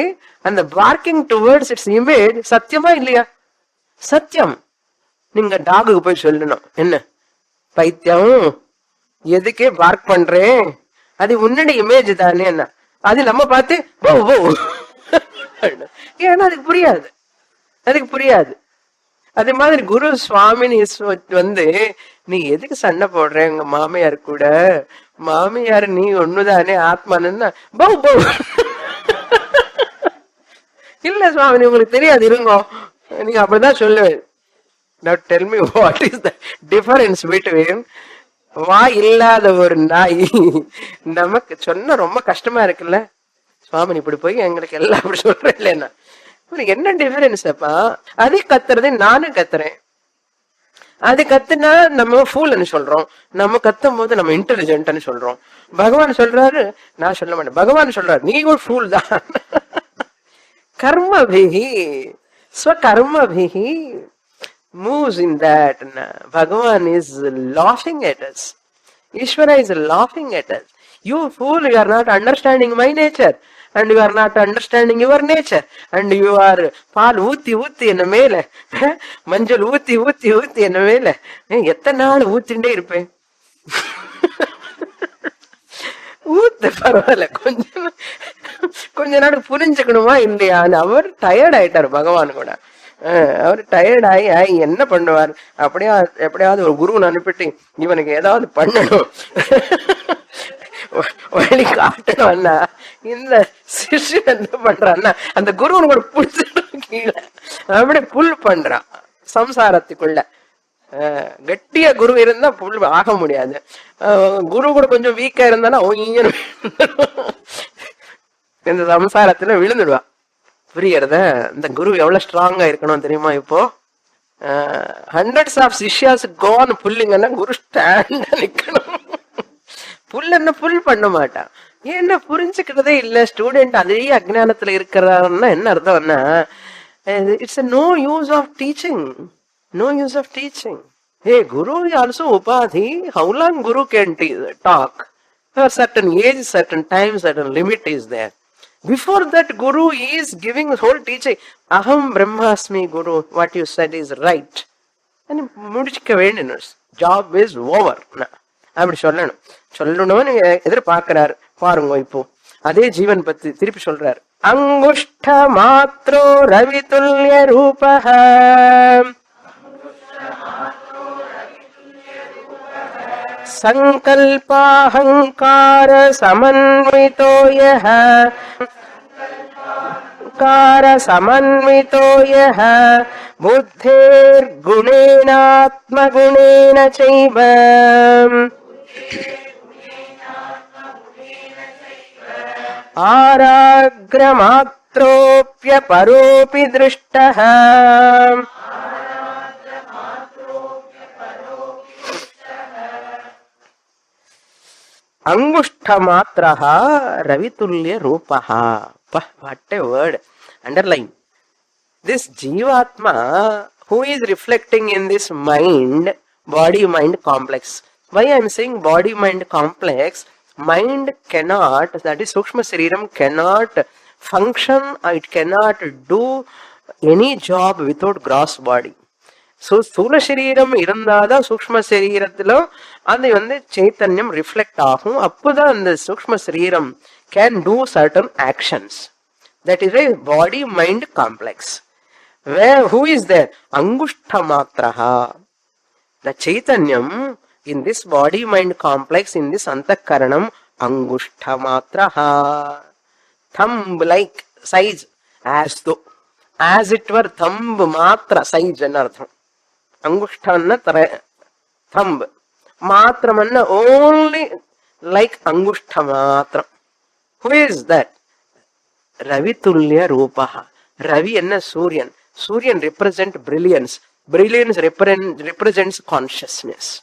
அந்த parking towards it's image சத்தியமா இல்லையா? சத்தியம். நீங்க டாகுக்கு போய் சொல்லணும், என்ன பைத்தியம், எதுக்கே பார்க் பண்றேன், அது உன்னோட இமேஜ் தானே, என்ன அது நம்ம பார்த்து ஏன்னா அதுக்கு புரியாது, அதுக்கு புரியாது. அதே மாதிரி குரு சுவாமினி நீ எதுக்கு சண்டை போடுற உங்க மாமியார் கூட, மாமியார் நீ ஒண்ணுதானே ஆத்மானா பௌ பௌ. இல்ல சுவாமி உங்களுக்கு தெரியாது, இருங்கோ, நீங்க அப்படிதான் சொல்லுவேன். Now tell me what is the difference between வாய் இல்லாத ஒரு நாய், நமக்கு சொன்ன ரொம்ப கஷ்டமா இருக்குல்ல, சுவாமி இப்படி போய் எங்களுக்கு எல்லாம் அப்படி சொல்றேன் இல்லைன்னா என்ன டிஃபரன்ஸ் அப்பா? அது கத்துறது நானும் கத்துறேன். அது கத்துனா நம்ம ஃபூல்னு சொல்றோம், நம்ம கத்தும் போது நம்ம இன்டெலிஜென்ட்னு சொல்றோம். பகவான் சொல்றாரு, நான் சொல்ல மாட்டேன், பகவான் சொல்றாரு நீ ஒரு ஃபூல் தான். கர்மபிஹி ஸ்வகர்மபிஹி moves in that. Bhagavan is laughing at us. Ishvara is laughing at us. You fool, you are not understanding my nature, and you are not understanding your nature, and you are paal ஊத்தி ஊத்தி என்ன மேல, மஞ்சள் ஊத்தி ஊத்தி ஊத்தி என்ன மேல, எத்தனை நாள் ஊத்திண்டே இருப்பேன். ஊத்து பரவாயில்ல, கொஞ்ச நாள் புரிஞ்சுக்கணுமா இல்லையா? அவர் டயர்ட் ஆயிட்டாரு பகவான் கூட. அவர் டயர்ட் ஆகி என்ன பண்ணுவார், அப்படியா எப்படியாவது ஒரு குருன்னு அனுப்பிட்டு இவனுக்கு ஏதாவது பண்ணணும், வழி காட்டணும்னா இந்த சிஷ்யன் என்ன பண்றான்னா அந்த குருவனு கூட புடிச்சிடும் கீழே, அப்படியே புல் பண்றான் சம்சாரத்துக்குள்ள. கெட்டிய குரு இருந்தா புல் ஆக முடியாது, குரு கூட கொஞ்சம் வீக்கா இருந்தானா இந்த சம்சாரத்துல விழுந்துடுவான். புரியறத? இந்த குரு எவ்வளவு ஸ்ட்ராங்கா இருக்கணும் தெரியுமா? இப்போ ஹண்ட்ரட்ஸ் ஆஃப் சிஷ்யாஸ் கோன் புல்லிங்கன்னா குரு ஸ்டாண்டா நிக்கணும். புல் புல் பண்ண மாட்டான். ஏன்னா புரிஞ்சுக்கிறதே இல்ல ஸ்டூடெண்ட், அதே அஜ்ஞானத்துல இருக்கிறாருன்னா என்ன அர்த்தம்னா, it's no use of teaching, no use of teaching. Hey, Guru is also upadhi. How long Guru can talk? For certain age, certain time, certain limit is there. Before that, Guru is giving whole teaching. Aham Brahmasmi Guru. What you said is right. And முடிச்சுக்க வேண்டிய job is over. அப்படி சொல்லணும். சொல்லணும்னு எதிர்பார்க்கிறார். பாருங்க இப்போ அதே ஜீவன் பத்தி திருப்பி சொல்றாரு. அங்குஷ்ட மாத்ரோ ரவிதுல்ய ரூபஹ சங்கல்பாஹங்கார சமன்விதோ யஹ சமன்விதோ யஹ புத்தேர் குணேனாத்மகுணேன சைவ ஆராக்ரமாத்ரோப்ய பரோபி திருஷ்டஹ Angushthamatraha Ravitulya Rupaha. What a word. Underline. This Jivatma who is reflecting in this mind, body-mind complex. Why I am saying body-mind complex? Mind cannot, that is Sukshma Sariram cannot function, it cannot do any job without gross body. So ஸ்தூல சரீரம் இருந்தாதான் சூக்ஷ்ம சரீரத்தில அது சைத்தன்யம் reflect ஆகும். அப்போதான் அந்த சூக்ஷ்ம சரீரம் can do certain actions. That is a body-mind complex. Who is there? Angushta matraha. The Chaitanyam in this body-mind complex, in this antakaranam, Angushta matraha. Thumb-like size, as though, as it were, thumb matra size anartham. Angushta thumb. Matramanna only like Angushta matra. Who is that? Ravitulya Rupaha. Ravi and Suryan. Suryan represents brilliance. Brilliance represents consciousness.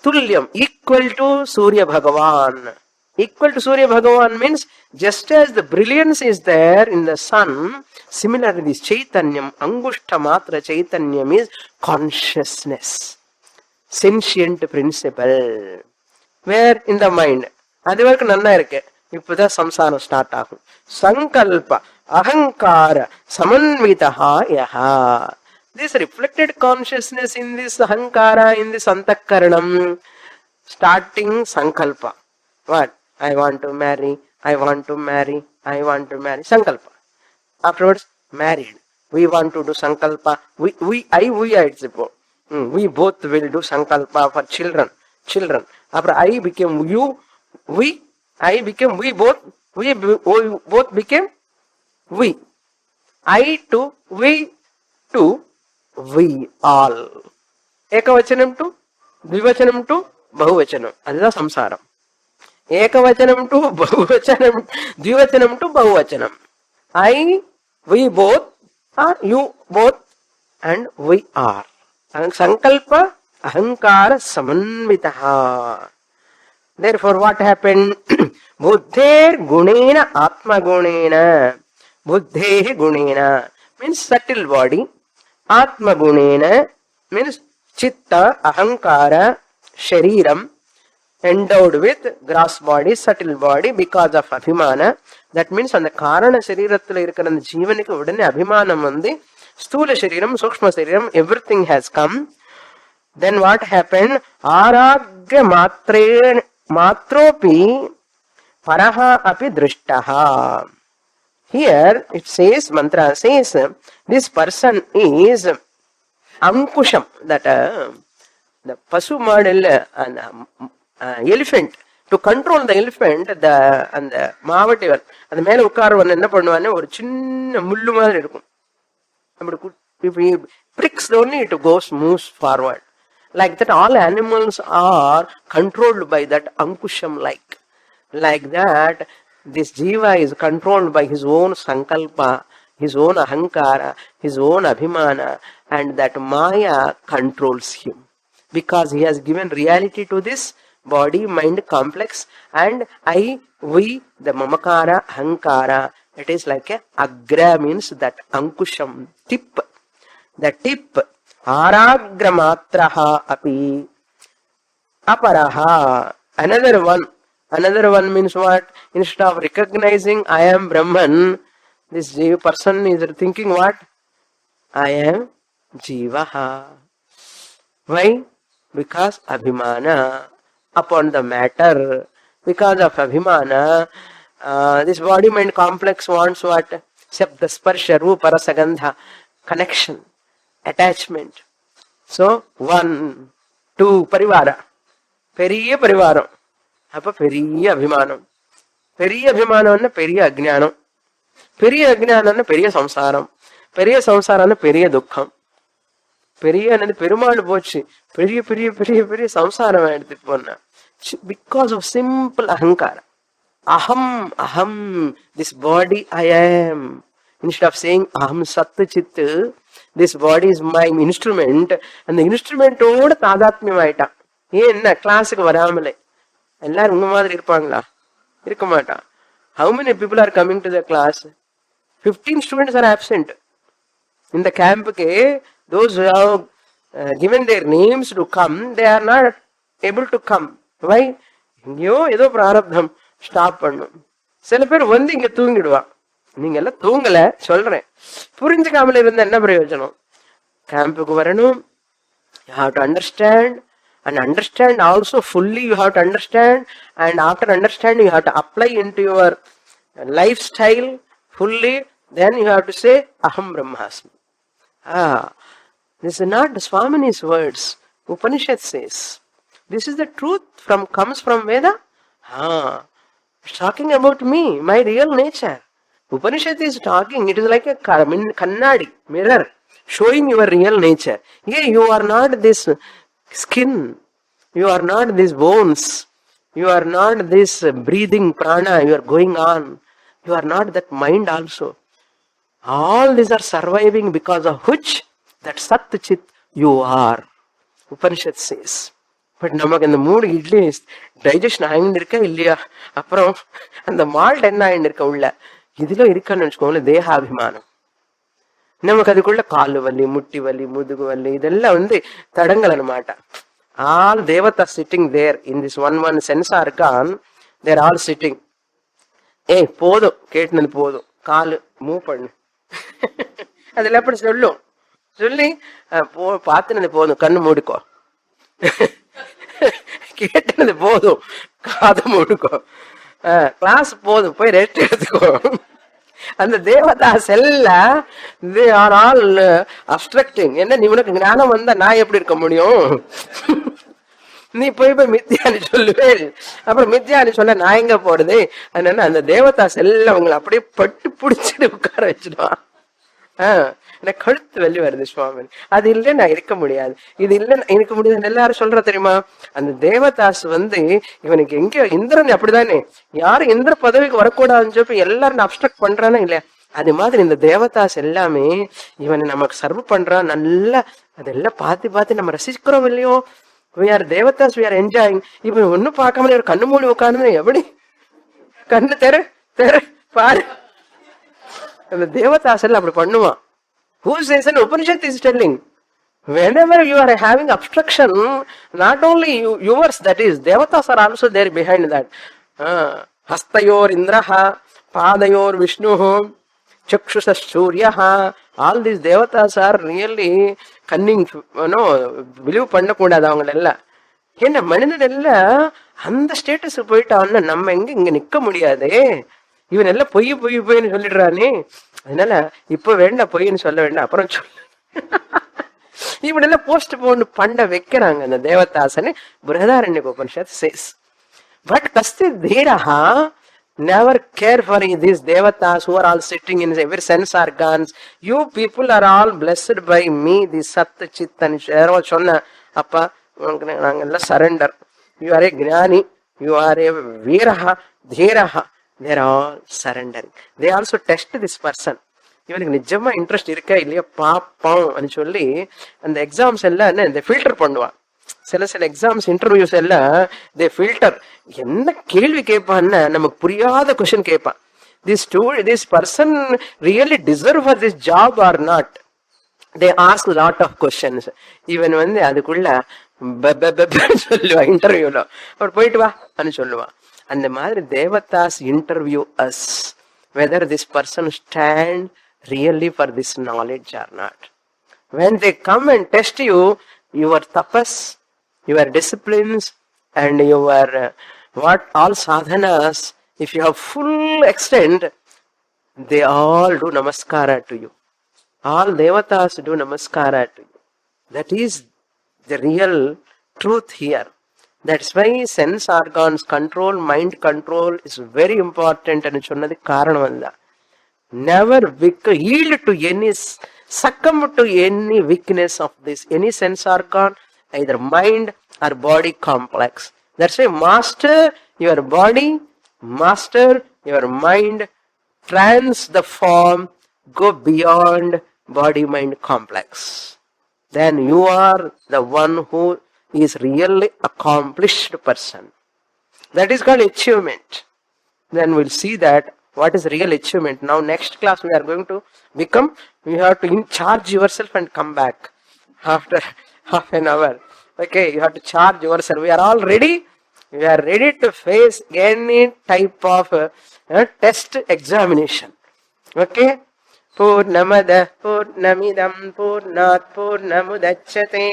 Tulyam, equal to Surya Bhagavan. Equal to Surya Bhagavan means just as the brilliance is there in the sun, similarly this Chaitanyam, Angushta Matra Chaitanyam is consciousness. Sentient principle. Where? In the mind. அது வரைக்கும் நல்லா இருக்கு. இப்பதான் சம்சாரம் start ஆகும். சங்கல்ப அகங்கார சமன்விதா யஹா. This reflected consciousness in this ahankara, in this antakaranam, starting sankalpa. What? I want to marry, I want to marry, I want to marry. Sankalpa. Afterwards, married. We want to do sankalpa. We both will do sankalpa for children. After I became you, I became we both became we. I to we to we all. Ekavachanam to dvivachanam to bahuvachanam. Adha samsaram. Ekavachanam to bahuvachanam, dvivachanam to bahuvachanam. I, we both, are you both, and we are. Sankalpa ahankara samanvitaha. Therefore, what happened? Buddher gunena atma gunena. Buddhe gunena means subtle body. Atma gunena means chitta, ahankara, shariram, endowed with gross body, subtle body because of abhimana. That means on the karana sharirathula irukra and jeevanikku udane abhimanam vandi sthula shariram, sukshma shariram, everything has come. Then what happened? Aragra matropi paraha api drishtaha. Here it says, mantra says, this person is ankusham, that the pasu model, elephant, to control the elephant, and the மாவட்டிவர் அது மேல உட்காரவன் என்ன பண்ணுவான்னு ஒரு சின்ன முள்ளு மாதிரி இருக்கும். If he pricks only, it moves forward. Like that, all animals are controlled by that ankusham like that. This jiva is controlled by his own sankalpa, his own ahankara, his own abhimana, and that maya controls him because he has given reality to this body mind complex. And I, we, the mamakara, ahankara, it is like a agra means that ankusham, tip. The tip, aragra matraha api aparaha. Another one means what? Instead of recognizing I am Brahman, this person is thinking what? I am Jivaha. Why? Because abhimana upon the matter. Because of abhimana, this body mind complex wants what? Shabda, sparsha, rupa, rasa, gandha, connection, attachment. So 1, 2 parivara. Periya parivaram. அப்ப பெரிய அபிமானம். பெரிய அபிமானம்னா பெரிய அஜ்ஞானம். பெரிய அஜ்ஞானம்னா பெரிய சம்சாரம். பெரிய சம்சாரம்னா பெரிய துக்கம். பெரிய பெருமாள் போச்சு, பெரிய பெரிய பெரிய பெரிய சம்சாரம் எடுத்துட்டு போனா. Because of simple ahankara. Aham, this body I am. Instead of saying aham sat chit, this body is my instrument, and the instrument ஓட தாதாத்மியம் ஆயிட்டான். ஏன் என்ன கிளாஸுக்கு வராமலே எல்லாரும் உங்க மாதிரி இருப்பாங்களா? இருக்க மாட்டான். How many people are coming to the class? 15 students are absent. In the camp, those who have given their names to come, they are not able to come. Why? எங்கேயோ ஏதோ பிராரப்தம் ஸ்டாப் பண்ணும். சில பேர் வந்து இங்க தூங்கிடுவான். நீங்க எல்லாம் தூங்கல சொல்றேன். புரிஞ்சுக்காமல இருந்த என்ன பிரயோஜனம்? கேம்புக்கு வரணும். You have to understand. And understand also fully, you have to understand, and after understanding you have to apply into your lifestyle fully. Then you have to say, Aham Brahmasmi. This is not Swamini's words. Upanishad says. This is the truth comes from Veda. It's talking about me, my real nature. Upanishad is talking, it is like a kannadi, mirror, showing your real nature. Here you are not this skin, you are not these bones, you are not this breathing prana, you are going on. You are not that mind also. All these are surviving because of which that Sat Chit you are. Upanishad says. But நமக்கு இந்த 3 idli digestion ஆகிட்டு இருக்கா இல்லையா, அப்புறம் அந்த malt என்ன ஆகிட்டு இருக்க உள்ள இதுல இருக்கான்னு வச்சுக்கோங்களேன், தேகாபிமானம். நமக்கு அதுக்குள்ள காலு வலி, முட்டி வலி, முதுகு வலி, இதெல்லாம் தடங்கல மாட்டா. ஆல் தேவதா sitting there in this one sense organ, there all sitting. போதும் கேட்டுனது போதும், காலு மூவ் பண்ணு. அதுல எப்படி சொல்லும், சொல்லி பார்த்துனது போதும், கண்ணு மூடிக்கோ. கேட்டது போதும், காது மூடுக்கோ. கிளாஸ் போதும், போய் ரெஸ்ட் எடுத்துக்கோ. அந்த தேவதா செல்ல they are all obstructing. என்ன நீ உனக்கு ஞானம் வந்தா நான் எப்படி இருக்க முடியும்? நீ போய் மித்தியானி சொல்லுவேன், அப்புறம் மித்தியானி சொல்ல நான் எங்க போறது? அதனால அந்த தேவதா செல்ல அவங்களை அப்படியே பட்டு பிடிச்சிட்டு உட்கார வச்சிடுவான். எனக்கு கழுத்து வெளி வருது சுவாமி, அது இல்லை நான் இருக்க முடியாது, இது இல்லை இருக்க முடியாது எல்லாரும் சொல்ற தெரியுமா? அந்த தேவதாஸ் இவனுக்கு எங்க இந்திரன் அப்படிதானே, யாரும் இந்திர பதவிக்கு வரக்கூடாதுன்னு சொல்லி எல்லாரும் அப்ஸ்ட்ரக்ட் பண்றானே இல்லையா? அது மாதிரி இந்த தேவதாஸ் எல்லாமே இவனை நமக்கு சர்வ் பண்றான். நல்லா அதெல்லாம் பார்த்து பார்த்து நம்ம ரசிக்கிறோம் இல்லையோ? we are devatas, we are enjoying. இப்ப ஒன்னும் பார்க்காம ஒரு கண்ணு மூடி உட்காந்து எப்படி கண்ணு தெரு தெரு பாரு. அந்த தேவதாஸ் எல்லாம் அப்படி பண்ணுவான். Who says an Upanishad is telling? Whenever you are having obstruction, not only yours, that is, devatas are also there behind that. Hastayor Indraha, Padayor Vishnuho, Chakshusas Suryaha. All these devatas are really cunning. Believe பண்ணக்கூடாது அவங்களெல்லாம். ஏன்னா மனிதன் எல்லாம் அந்த status போயிட்டான்னு நம்ம இங்க நிக்க முடியாதே. இவன் எல்லாம் பொய் பொய் பொய்ன்னு சொல்லிடுறானே, அதனால இப்ப வேண்டாம், பொய்ன்னு சொல்ல வேண்டாம், அப்புறம் சொல்லு. இவனெல்லாம் போஸ்ட் போன்னு பண்ண வைக்கிறாங்க அந்த தேவதாசனை. Brihadaranyaka Upanishad says. But Kastit Dhiraha never care for these devatas who are all sitting in every sense organs. You people are all blessed by me, the Sat Chit and சொன்ன அப்பா நாங்கெல்லாம் surrender. You are a gnani, you are a Viraha, Dhiraha. They are all surrendering. They also test this person. இவனுக்கு நிஜமா interest இருக்கா இல்லையா பாப்போம் அப்படின்னு சொல்லி அந்த எக்ஸாம்ஸ் எல்லாம் இந்த ஃபில்டர் பண்ணுவான். சில எக்ஸாம்ஸ் இன்டர்வியூஸ் எல்லாம் தே ஃபில்டர். என்ன கேள்வி கேட்பான்னு நமக்கு புரியாத கொஸ்டின் கேட்பான். This person really deserve for this job or not. They ask lot of questions. இவன் அதுக்குள்ள சொல்லுவான் இன்டர்வியூல, அவர் போயிட்டு வா அப்படின்னு சொல்லுவான். அந்த மாதிரி தேவதாஸ் interview us whether this person stand really for this knowledge or not. When they come and test you, your tapas, your disciplines and your all sadhanas, if you have full extent, they all do namaskara to you. All devatas do namaskara to you. That is the real truth here. That's why sense organs control, mind control is very important. And சொன்னது காரணம் அதுதான். Never yield to any, succumb to any weakness of this, any sense organ, either mind or body complex. That's why master your body, master your mind, trans the form, go beyond body-mind complex. Then you are the one who is really accomplished person. That is called achievement. Then we'll see that what is real achievement. Now next class we are going to become, you have to charge yourself and come back after half an hour. Okay, you have to charge yourself. We are all ready. We are ready to face any type of test examination. Okay. Purnamada Purnamidam Purnat Purnamudachyate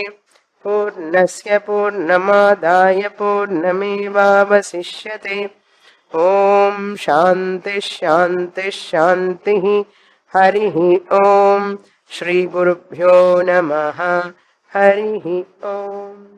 Purnasya Purnamadaya Purnamevavasishyate. Om Shanti Shanti Shanti. Hari Om. Shri Gurubhyo Namaha. Hari Om.